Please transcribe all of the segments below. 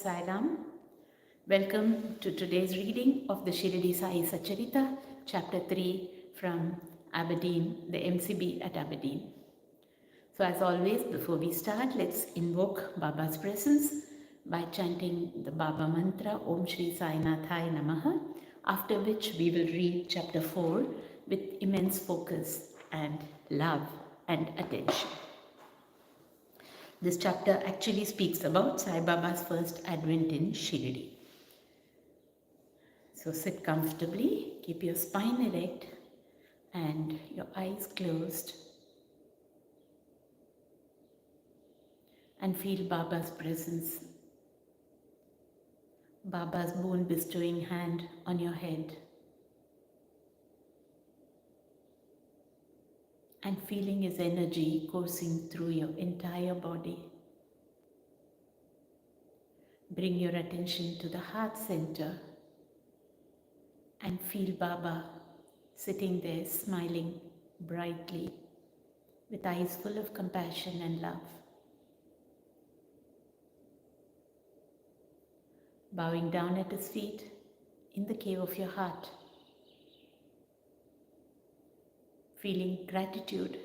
Sai Ram. Welcome to today's reading of the Shirdi Sai Satcharita, Chapter 3 from Aberdeen, the MCB at Aberdeen. So as always, before we start, let's invoke Baba's presence by chanting the Baba mantra, Om Shri Sai Nathai Namaha, after which we will read Chapter 4 with immense focus and love and attention. This chapter actually speaks about Sai Baba's first advent in Shirdi. So sit comfortably, keep your spine erect and your eyes closed and feel Baba's presence, Baba's boon bestowing hand on your head, and feeling his energy coursing through your entire body. Bring your attention to the heart center and feel Baba sitting there smiling brightly with eyes full of compassion and love. Bowing down at his feet in the cave of your heart, feeling gratitude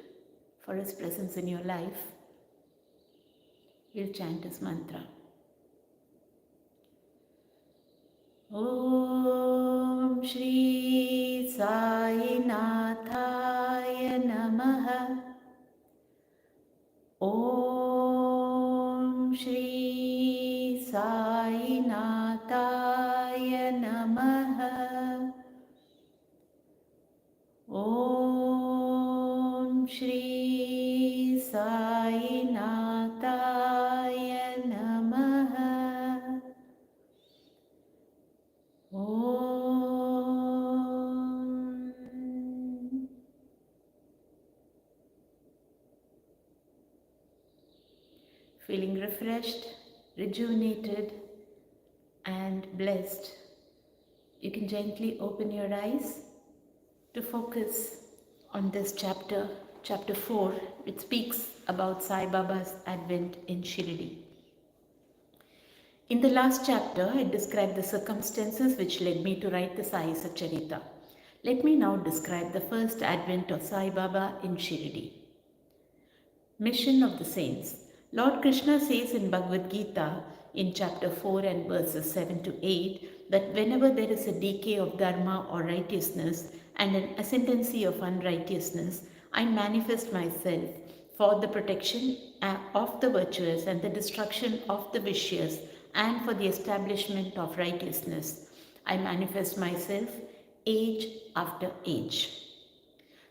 for his presence in your life, we'll chant his mantra. Om Shri Sai Nathaya Namaha. Om Shri Sai Nathaya Namaha. Om Shri Sai Nathaya Namaha. Om. Feeling refreshed, rejuvenated, and blessed, you can gently open your eyes to focus on this chapter, chapter 4, which speaks about Sai Baba's advent in Shirdi. In the last chapter, I described the circumstances which led me to write the Sai Satcharita. Let me now describe the first advent of Sai Baba in Shirdi. Mission of the Saints. Lord Krishna says in Bhagavad Gita in chapter 4 and verses 7 to 8 that whenever there is a decay of dharma or righteousness and an ascendancy of unrighteousness, I manifest myself for the protection of the virtuous and the destruction of the vicious and for the establishment of righteousness. I manifest myself age after age.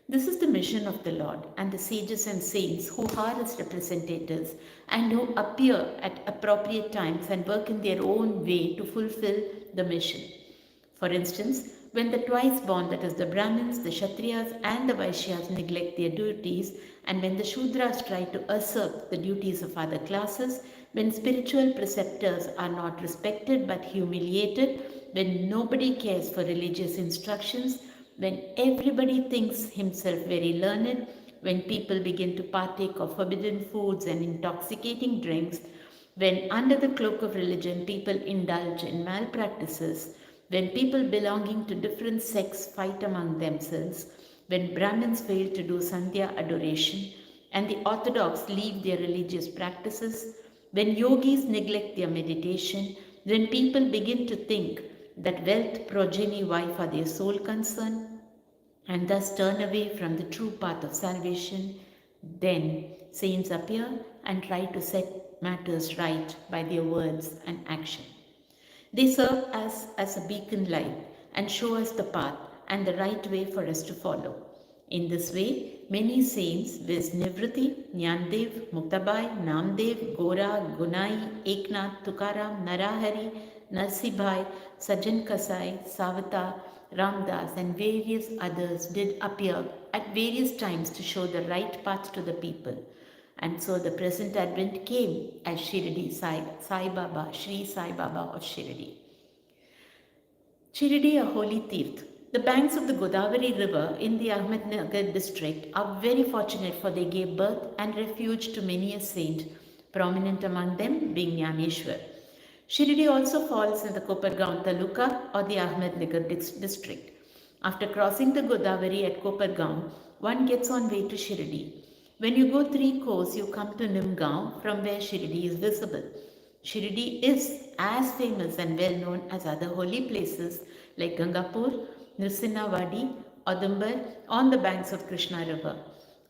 This is the mission of the Lord and the sages and saints who are his representatives and who appear at appropriate times and work in their own way to fulfill the mission. For instance, when the twice born, that is the Brahmins, the Kshatriyas and the Vaishyas neglect their duties, and when the Shudras try to usurp the duties of other classes, when spiritual preceptors are not respected but humiliated, when nobody cares for religious instructions, when everybody thinks himself very learned, when people begin to partake of forbidden foods and intoxicating drinks, when under the cloak of religion people indulge in malpractices, when people belonging to different sects fight among themselves, when Brahmins fail to do Sandhya adoration and the Orthodox leave their religious practices, when yogis neglect their meditation, when people begin to think that wealth, progeny, wife are their sole concern and thus turn away from the true path of salvation, then saints appear and try to set matters right by their words and action. They serve us as a beacon light and show us the path and the right way for us to follow. In this way, many saints, viz. Nivriti, Jnandev, Muktabai, Namdev, Gora, Gunai, Eknath, Tukaram, Narahari, Narsibhai, Sajan Kasai, Savata, Ramdas and various others did appear at various times to show the right path to the people. And so the present advent came as Shirdi Sai Baba, Shri Sai Baba of Shirdi. Shirdi, a holy Tirth. The banks of the Godavari River in the Ahmednagar district are very fortunate, for they gave birth and refuge to many a saint, prominent among them being Jnaneshwar. Shirdi also falls in the Kopargaon Taluka or the Ahmednagar district. After crossing the Godavari at Kopargaon, one gets on way to Shirdi. When you go 3 course, you come to Nimgaon, from where Shirdi is visible. Shirdi is as famous and well known as other holy places like Gangapur, Nrsinnavadi, Odumbar on the banks of Krishna River.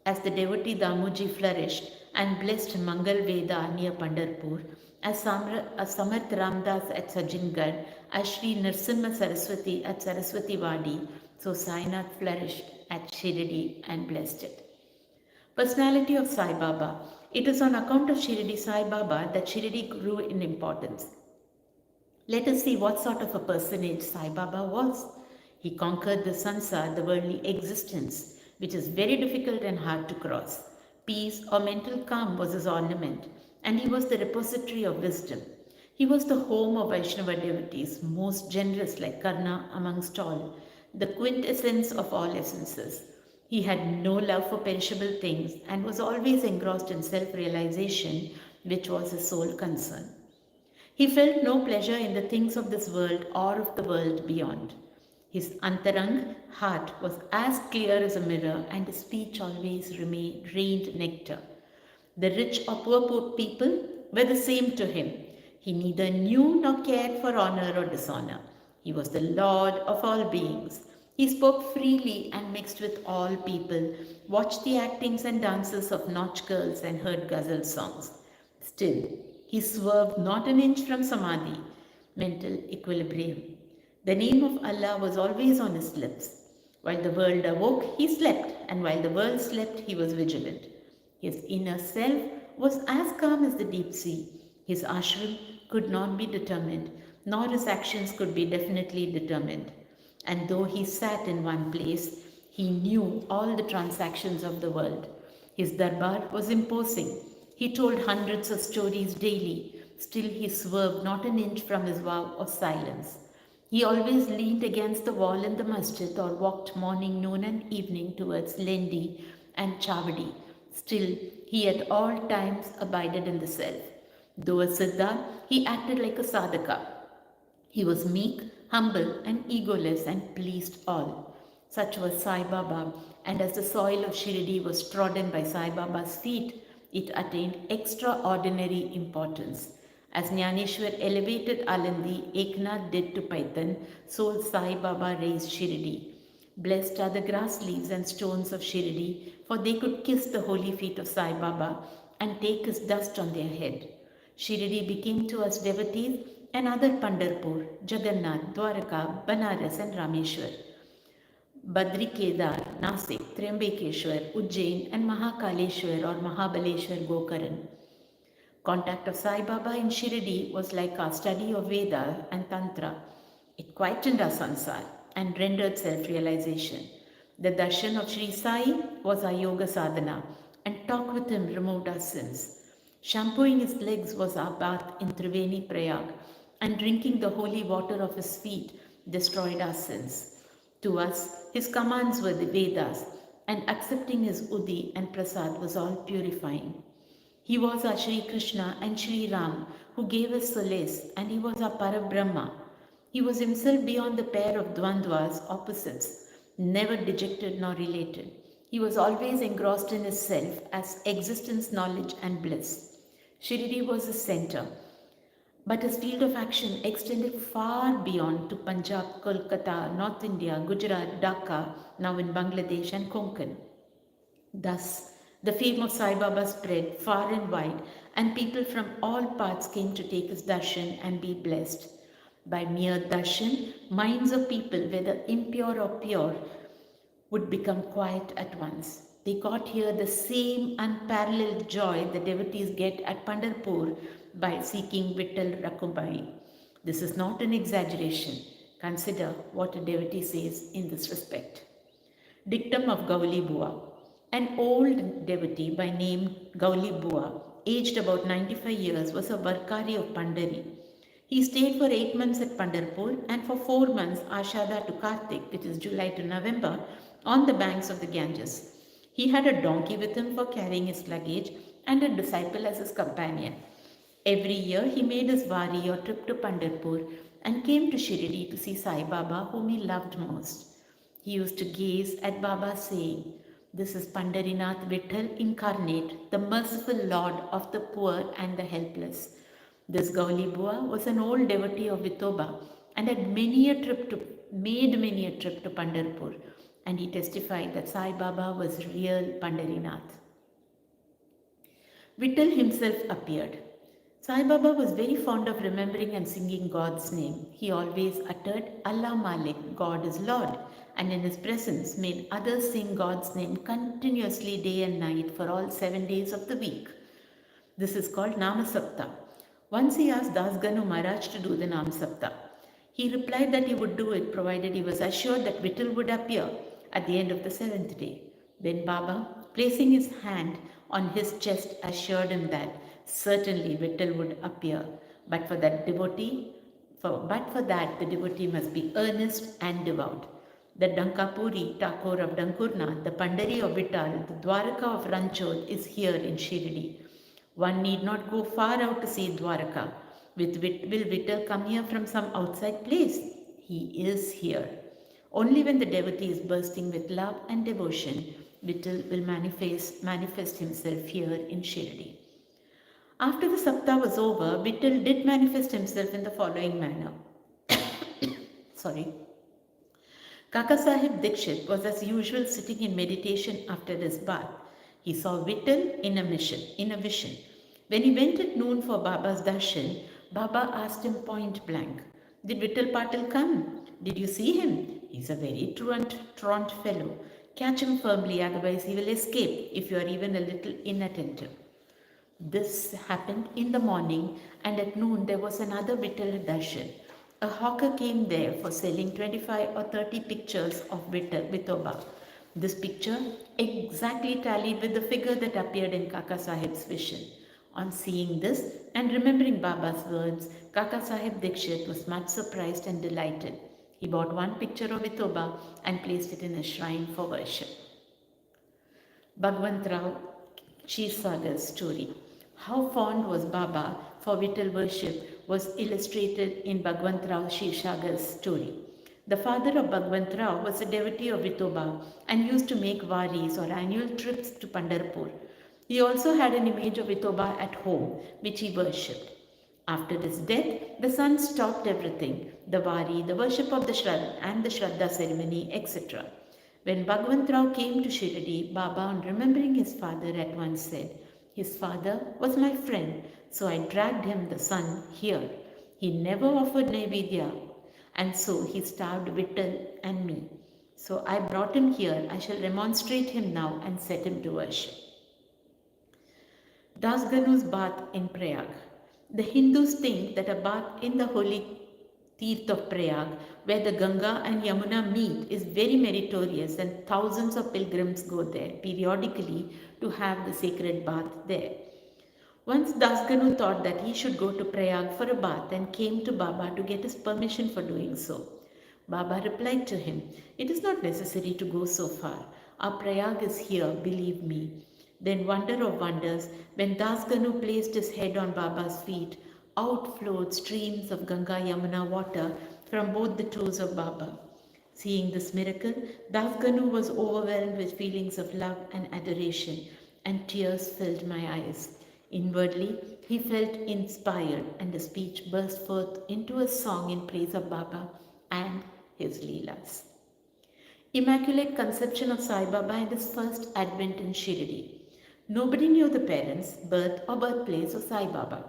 As the devotee Damuji flourished and blessed Mangal Veda near Pandharpur, as Samarth Ramdas at Sajingarh, as Sri Nrsimha Saraswati at Saraswati Wadi, so Sainath flourished at Shirdi and blessed it. Personality of Sai Baba. It is on account of Shirdi Sai Baba that Shirdi grew in importance. Let us see what sort of a personage Sai Baba was. He conquered the sansar, the worldly existence, which is very difficult and hard to cross. Peace or mental calm was his ornament, and he was the repository of wisdom. He was the home of Vaishnava devotees, most generous like Karna amongst all, the quintessence of all essences. He had no love for perishable things and was always engrossed in self-realization, which was his sole concern. He felt no pleasure in the things of this world or of the world beyond. His antarang heart was as clear as a mirror, and his speech always rained nectar. The rich or poor people were the same to him. He neither knew nor cared for honor or dishonor. He was the Lord of all beings. He spoke freely and mixed with all people, watched the actings and dances of nautch girls and heard ghazal songs. Still, he swerved not an inch from samadhi, mental equilibrium. The name of Allah was always on his lips. While the world awoke, he slept, and while the world slept, he was vigilant. His inner self was as calm as the deep sea. His ashram could not be determined, nor his actions could be definitely determined. And though he sat in one place, he knew all the transactions of the world. His darbar was imposing. He told hundreds of stories daily. Still he swerved not an inch from his vow of silence. He always leaned against the wall in the masjid or walked morning, noon and evening towards Lendi and Chavadi. Still, he at all times abided in the self. Though a siddha, he acted like a sadhaka. He was meek, humble and egoless and pleased all. Such was Sai Baba, and as the soil of Shirdi was trodden by Sai Baba's feet, it attained extraordinary importance. As Jnaneshwar elevated Alandi, Eknath did to Paitan, so Sai Baba raised Shirdi. Blessed are the grass leaves and stones of Shirdi, for they could kiss the holy feet of Sai Baba and take his dust on their head. Shirdi became to us devotees another Pandharpur, Jagannath, Dwaraka, Banaras and Rameshwar. Badri Kedar, Nasik, Triambakeshwar, Ujjain and Mahakaleshwar or Mahabaleshwar Gokaran. Contact of Sai Baba in Shirdi was like our study of Veda and Tantra. It quietened our sansar and rendered self-realization. The darshan of Sri Sai was our yoga sadhana, and talk with him removed our sins. Shampooing his legs was our bath in Triveni Prayag, and drinking the holy water of his feet destroyed our sins. To us, his commands were the Vedas, and accepting his Udi and Prasad was all purifying. He was our Sri Krishna and Sri Ram who gave us solace, and he was our Parabrahma. He was himself beyond the pair of Dvandvas, opposites, never dejected nor related. He was always engrossed in his self as existence, knowledge and bliss. Shirdi was his center, but his field of action extended far beyond to Punjab, Kolkata, North India, Gujarat, Dhaka, now in Bangladesh and Konkan. Thus, the fame of Sai Baba spread far and wide, and people from all parts came to take his darshan and be blessed. By mere darshan, minds of people, whether impure or pure, would become quiet at once. They got here the same unparalleled joy the devotees get at Pandharpur by seeking Vittal Rakubai. This is not an exaggeration. Consider what a devotee says in this respect. Dictum of Gauli Bua. An old devotee by name Gauli Bua, aged about 95 years, was a Varkari of Pandari. He stayed for 8 months at Pandharpur and for 4 months Ashada to Kartik, which is July to November, on the banks of the Ganges. He had a donkey with him for carrying his luggage and a disciple as his companion. Every year he made his Vari or trip to Pandharpur and came to Shirdi to see Sai Baba, whom he loved most. He used to gaze at Baba saying, "This is Pandharinath Vitthal incarnate, the merciful Lord of the poor and the helpless." This Gauli Bua was an old devotee of Vithoba and had made many a trip to Pandharpur, and he testified that Sai Baba was real Pandharinath. Vittal himself appeared. Sai Baba was very fond of remembering and singing God's name. He always uttered Allah Malik, God is Lord, and in his presence made others sing God's name continuously day and night for all 7 days of the week. This is called Namasapta. Once he asked Das Ganu Maharaj to do the Namasapta. He replied that he would do it provided he was assured that Vittal would appear at the end of the 7th day. Then Baba, placing his hand on his chest, assured him that certainly Vittal would appear, but for that the devotee must be earnest and devout. The Dankapuri Thakur of Dankurna, the Pandari of Vittal, the Dwaraka of Ranchod is here in Shirdi. One need not go far out to see Dwaraka. Will Vittal come here from some outside place? He is here. Only when the devotee is bursting with love and devotion, Vittal will manifest himself here in Shirdi. After the Sapta was over, Vittal did manifest himself in the following manner. Kaka Sahib Dikshit was as usual sitting in meditation after his bath. He saw Vittal in a vision. When he went at noon for Baba's darshan, Baba asked him point blank, "Did Vittal Patil come? Did you see him? He's a very truant fellow. Catch him firmly, otherwise he will escape if you are even a little inattentive." This happened in the morning, and at noon there was another Vittal darshan. A hawker came there for selling 25 or 30 pictures of Vithoba. This picture exactly tallied with the figure that appeared in Kaka Sahib's vision. On seeing this and remembering Baba's words, Kaka Sahib Dikshit was much surprised and delighted. He bought one picture of Vithoba and placed it in a shrine for worship. Bhagwant Rao Ksirsagar's story. How fond was Baba for Vittal worship was illustrated in Bhagwant Rao Ksirsagar's story. The father of Bhagwant Rao was a devotee of Vithoba and used to make varis or annual trips to Pandharpur. He also had an image of Vithoba at home, which he worshipped. After his death, the son stopped everything, the vari, the worship of the Shraddha and the Shraddha ceremony, etc. When Bhagwant Rao came to Shirdi, Baba, on remembering his father, at once said, "His father was my friend, so I dragged him, the son, here. He never offered Naivedya, and so he starved Vittal and me. So I brought him here. I shall remonstrate him now and set him to worship." Das Ganu's bath in Prayag. The Hindus think that a bath in the holy Teerth of Prayag, where the Ganga and Yamuna meet, is very meritorious, and thousands of pilgrims go there periodically to have the sacred bath there. Once Das Ganu thought that he should go to Prayag for a bath and came to Baba to get his permission for doing so. Baba replied to him, "It is not necessary to go so far. Our Prayag is here, believe me." Then, wonder of wonders, when Das Ganu placed his head on Baba's feet, out flowed streams of Ganga Yamuna water from both the toes of Baba. Seeing this miracle, Das Ganu was overwhelmed with feelings of love and adoration, and tears filled my eyes. Inwardly, he felt inspired, and his speech burst forth into a song in praise of Baba and his Leelas. Immaculate Conception of Sai Baba and his first advent in Shirdi. Nobody knew the parents, birth or birthplace of Sai Baba.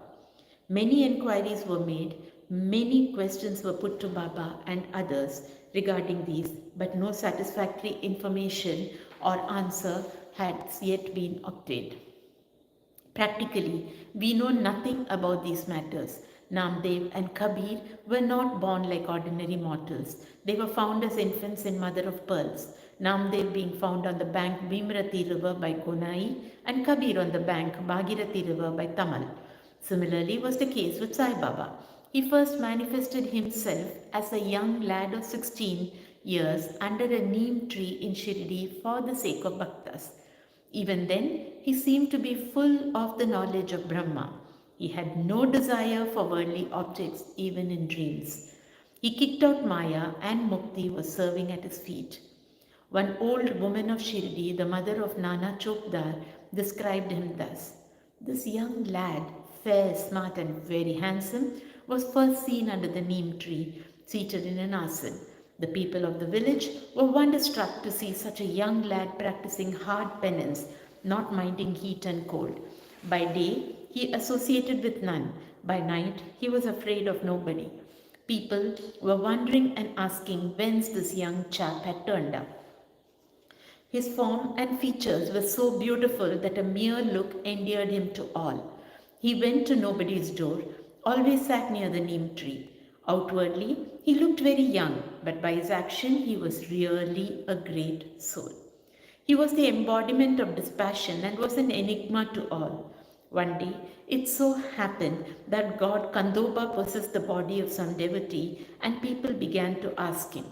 Many inquiries were made, many questions were put to Baba and others regarding these, but no satisfactory information or answer had yet been obtained. Practically, we know nothing about these matters. Namdev and Kabir were not born like ordinary mortals. They were found as infants in mother of pearls. Namdev being found on the bank Bhimrathi river by Gonai and Kabir on the bank Bhagirathi river by Tamal. Similarly was the case with Sai Baba. He first manifested himself as a young lad of 16 years under a neem tree in Shirdi for the sake of bhaktas. Even then, he seemed to be full of the knowledge of Brahma. He had no desire for worldly objects even in dreams. He kicked out Maya and Mukti was serving at his feet. One old woman of Shirdi, the mother of Nana Chopdar, described him thus. This young lad, fair, smart, and very handsome, was first seen under the neem tree, seated in an asan. The people of the village were wonderstruck to see such a young lad practicing hard penance, not minding heat and cold. By day, he associated with none. By night, he was afraid of nobody. People were wondering and asking whence this young chap had turned up. His form and features were so beautiful that a mere look endeared him to all. He went to nobody's door, always sat near the neem tree. Outwardly, he looked very young, but by his action, he was really a great soul. He was the embodiment of dispassion and was an enigma to all. One day, it so happened that God Kandoba possessed the body of some devotee, and people began to ask him,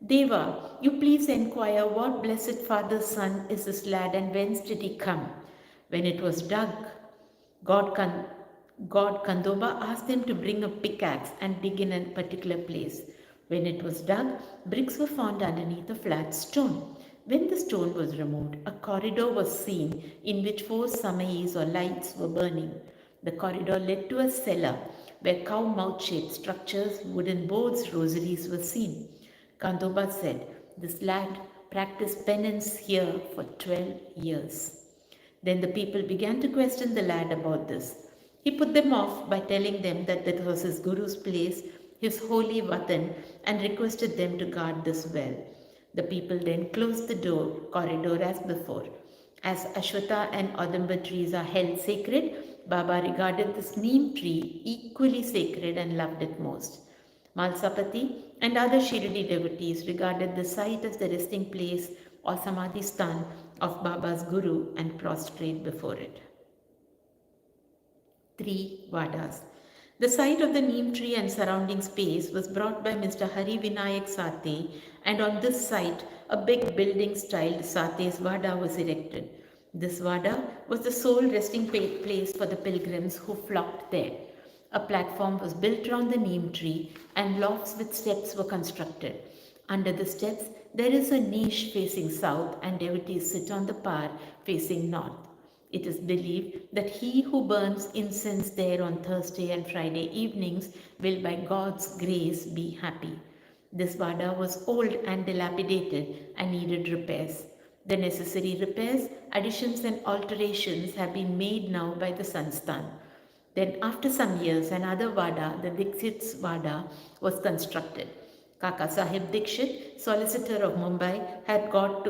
Deva, you please enquire what blessed father's son is this lad and whence did he come? When it was dug, God, Kan- God Kandoba asked them to bring a pickaxe and dig in a particular place. When it was dug, bricks were found underneath a flat stone. When the stone was removed, a corridor was seen in which 4 samais or lights were burning. The corridor led to a cellar where cow mouth shaped structures, wooden boards, rosaries were seen. Kandoba said, This lad practiced penance here for 12 years. Then the people began to question the lad about this. He put them off by telling them that that was his guru's place, his holy watan, and requested them to guard this well. The people then closed the corridor as before. As Ashwata and Adamba trees are held sacred, Baba regarded this neem tree equally sacred and loved it most. Malsapati and other Shirdi devotees regarded the site as the resting place or Samadhi Stan of Baba's Guru and prostrate before it. 3 Vadas. The site of the neem tree and surrounding space was brought by Mr. Hari Vinayak Sate, and on this site a big building styled Sate's Vada was erected. This Vada was the sole resting place for the pilgrims who flocked there. A platform was built round the neem tree and lofts with steps were constructed. Under the steps, there is a niche facing south and devotees sit on the par facing north. It is believed that he who burns incense there on Thursday and Friday evenings will by God's grace be happy. This Vada was old and dilapidated and needed repairs. The necessary repairs, additions and alterations have been made now by the Sansthan. Then after some years, another Vada, the Dixit's Vada, was constructed. Kaka Sahib Dixit, solicitor of Mumbai, had gone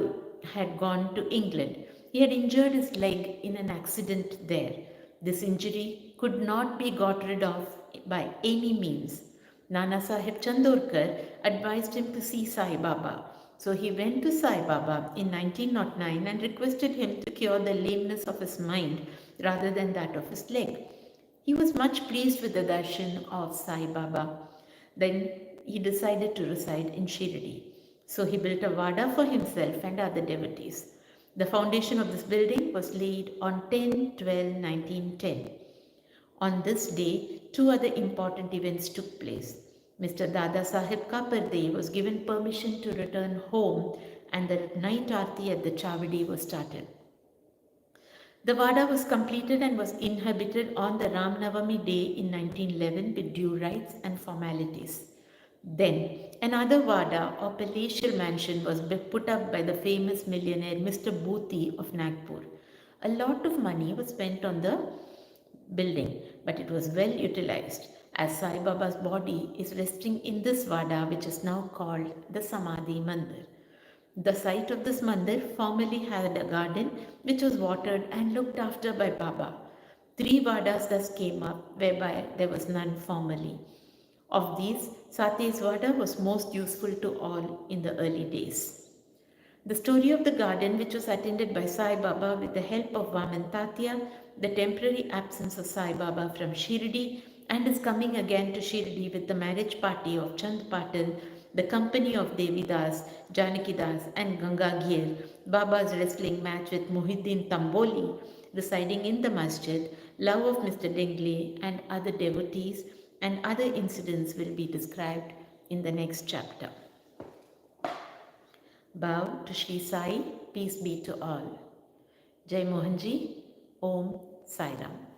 to England. He had injured his leg in an accident there. This injury could not be got rid of by any means. Nana Sahib Chandorkar advised him to see Sai Baba. So he went to Sai Baba in 1909 and requested him to cure the lameness of his mind rather than that of his leg. He was much pleased with the darshan of Sai Baba. Then he decided to reside in Shirdi. So he built a Vada for himself and other devotees. The foundation of this building was laid on 10/12/1910. On this day, 2 other important events took place. Mr. Dada Sahib Kaparde was given permission to return home and the night aarti at the Chavadi was started. The Vada was completed and was inhabited on the Ram Navami day in 1911 with due rites and formalities. Then, another Vada or palatial mansion was put up by the famous millionaire Mr. Boothi of Nagpur. A lot of money was spent on the building, but it was well utilized, as Sai Baba's body is resting in this Vada, which is now called the Samadhi Mandir. The site of this mandir formerly had a garden which was watered and looked after by Baba. 3 Vadas thus came up, whereby there was none formerly. Of these, Sate's Vada was most useful to all in the early days. The story of the garden, which was attended by Sai Baba with the help of Vaman Tatya, the temporary absence of Sai Baba from Shirdi, and his coming again to Shirdi with the marriage party of Chand Patil, the company of Devidas, Janakidas, and Gangagir, Baba's wrestling match with Muhyiddin Tamboli, residing in the masjid, love of Mr. Dingley and other devotees, and other incidents will be described in the next chapter. Bow to Shri Sai, peace be to all. Jai Mohanji, Om Sai Ram.